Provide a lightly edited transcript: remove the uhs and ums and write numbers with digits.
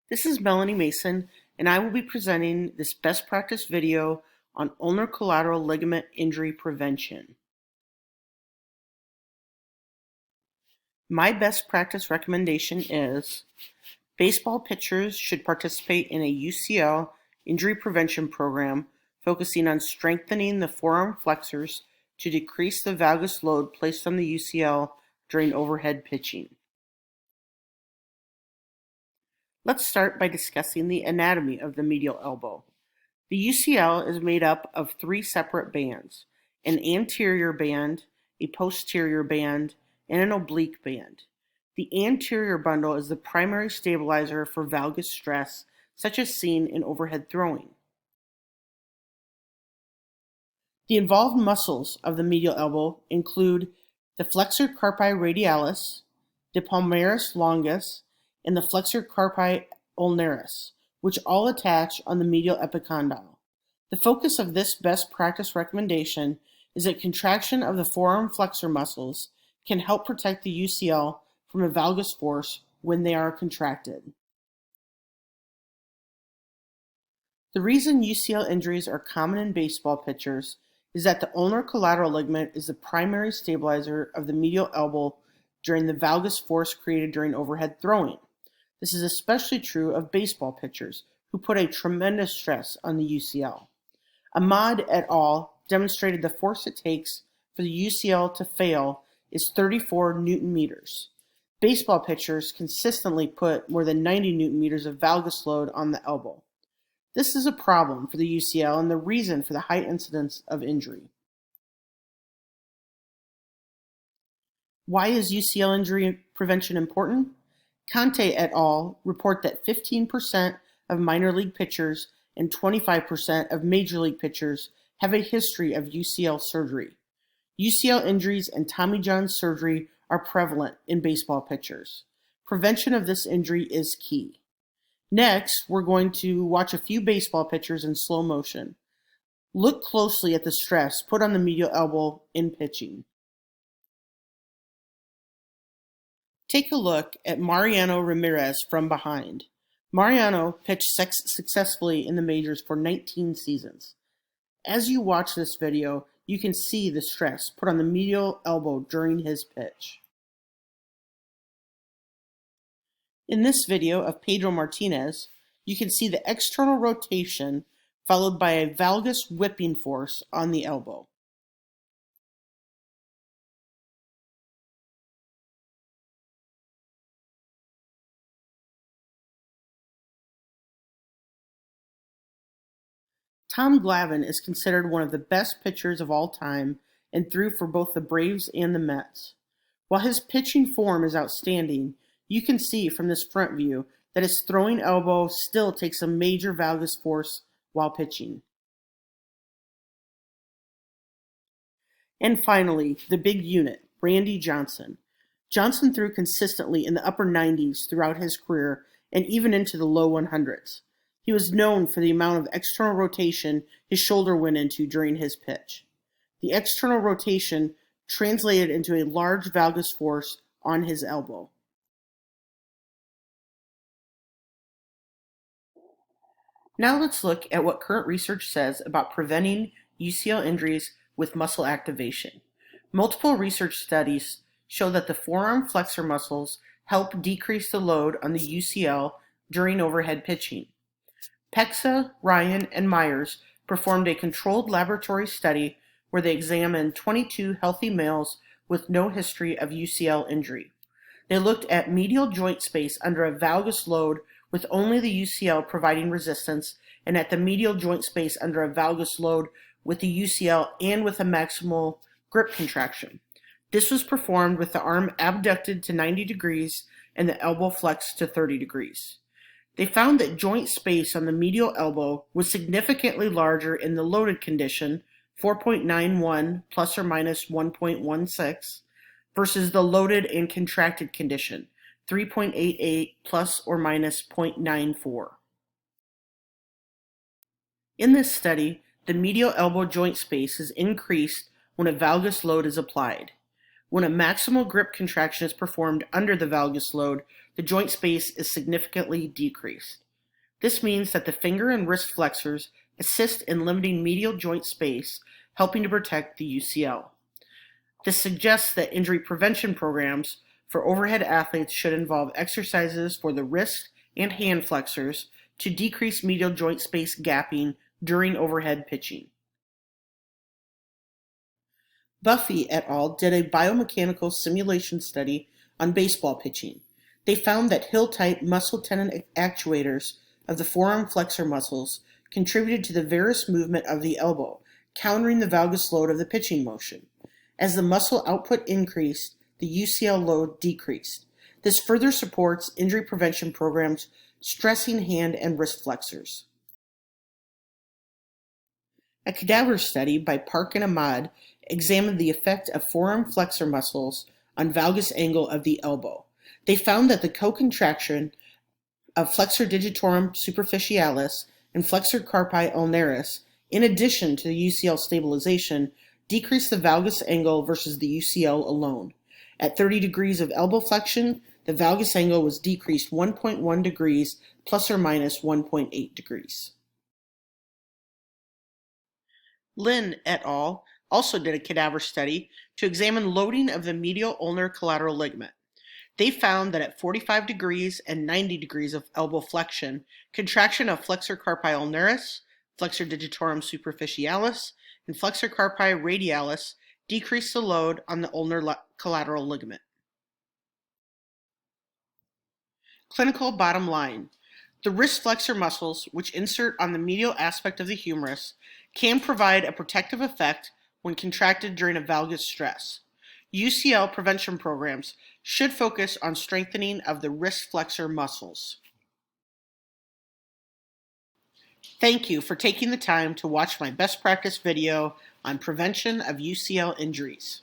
This is Melanie Mason, and I will be presenting this best practice video on ulnar collateral ligament injury prevention. My best practice recommendation is baseball pitchers should participate in a UCL injury prevention program focusing on strengthening the forearm flexors to decrease the valgus load placed on the UCL during overhead pitching. Let's start by discussing the anatomy of the medial elbow. The UCL is made up of three separate bands: an anterior band, a posterior band, and an oblique band. The anterior bundle is the primary stabilizer for valgus stress, such as seen in overhead throwing. The involved muscles of the medial elbow include the flexor carpi radialis, the palmaris longus, and the flexor carpi ulnaris, which all attach on the medial epicondyle. The focus of this best practice recommendation is that contraction of the forearm flexor muscles can help protect the UCL from a valgus force when they are contracted. The reason UCL injuries are common in baseball pitchers is that the ulnar collateral ligament is the primary stabilizer of the medial elbow during the valgus force created during overhead throwing. This is especially true of baseball pitchers, who put a tremendous stress on the UCL. Ahmad et al. Demonstrated the force it takes for the UCL to fail is 34 Newton meters. Baseball pitchers consistently put more than 90 Newton meters of valgus load on the elbow. This is a problem for the UCL and the reason for the high incidence of injury. Why is UCL injury prevention important? Conte et al. Report that 15% of minor league pitchers and 25% of major league pitchers have a history of UCL surgery. UCL injuries and Tommy John surgery are prevalent in baseball pitchers. Prevention of this injury is key. Next, we're going to watch a few baseball pitchers in slow motion. Look closely at the stress put on the medial elbow in pitching. Take a look at Mariano Ramirez from behind. Mariano pitched successfully in the majors for 19 seasons. As you watch this video, you can see the stress put on the medial elbow during his pitch. In this video of Pedro Martinez, you can see the external rotation followed by a valgus whipping force on the elbow. Tom Glavine is considered one of the best pitchers of all time and threw for both the Braves and the Mets. While his pitching form is outstanding, you can see from this front view that his throwing elbow still takes a major valgus force while pitching. And finally, the big unit, Randy Johnson. Johnson threw consistently in the upper 90s throughout his career and even into the low 100s. He was known for the amount of external rotation his shoulder went into during his pitch. The external rotation translated into a large valgus force on his elbow. Now let's look at what current research says about preventing UCL injuries with muscle activation. Multiple research studies show that the forearm flexor muscles help decrease the load on the UCL during overhead pitching. Pexa, Ryan, and Myers performed a controlled laboratory study where they examined 22 healthy males with no history of UCL injury. They looked at medial joint space under a valgus load with only the UCL providing resistance, and at the medial joint space under a valgus load with the UCL and with a maximal grip contraction. This was performed with the arm abducted to 90 degrees and the elbow flexed to 30 degrees. They found that joint space on the medial elbow was significantly larger in the loaded condition, 4.91 plus or minus 1.16, versus the loaded and contracted condition, 3.88 plus or minus 0.94. In this study, the medial elbow joint space is increased when a valgus load is applied. When a maximal grip contraction is performed under the valgus load, the joint space is significantly decreased. This means that the finger and wrist flexors assist in limiting medial joint space, helping to protect the UCL. This suggests that injury prevention programs for overhead athletes should involve exercises for the wrist and hand flexors to decrease medial joint space gapping during overhead pitching. Buffy et al. Did a biomechanical simulation study on baseball pitching. They found that hill-type muscle tendon actuators of the forearm flexor muscles contributed to the varus movement of the elbow, countering the valgus load of the pitching motion. As the muscle output increased, the UCL load decreased. This further supports injury prevention programs stressing hand and wrist flexors. A cadaver study by Park and Ahmad examined the effect of forearm flexor muscles on valgus angle of the elbow. They found that the co-contraction of flexor digitorum superficialis and flexor carpi ulnaris, in addition to the UCL stabilization, decreased the valgus angle versus the UCL alone. At 30 degrees of elbow flexion, the valgus angle was decreased 1.1 degrees plus or minus 1.8 degrees. Lin et al. Also did a cadaver study to examine loading of the medial ulnar collateral ligament. They found that at 45 degrees and 90 degrees of elbow flexion, contraction of flexor carpi ulnaris, flexor digitorum superficialis, and flexor carpi radialis decreased the load on the ulnar collateral ligament. Clinical bottom line. The wrist flexor muscles, which insert on the medial aspect of the humerus, can provide a protective effect when contracted during a valgus stress. UCL prevention programs should focus on strengthening of the wrist flexor muscles. Thank you for taking the time to watch my best practice video on prevention of UCL injuries.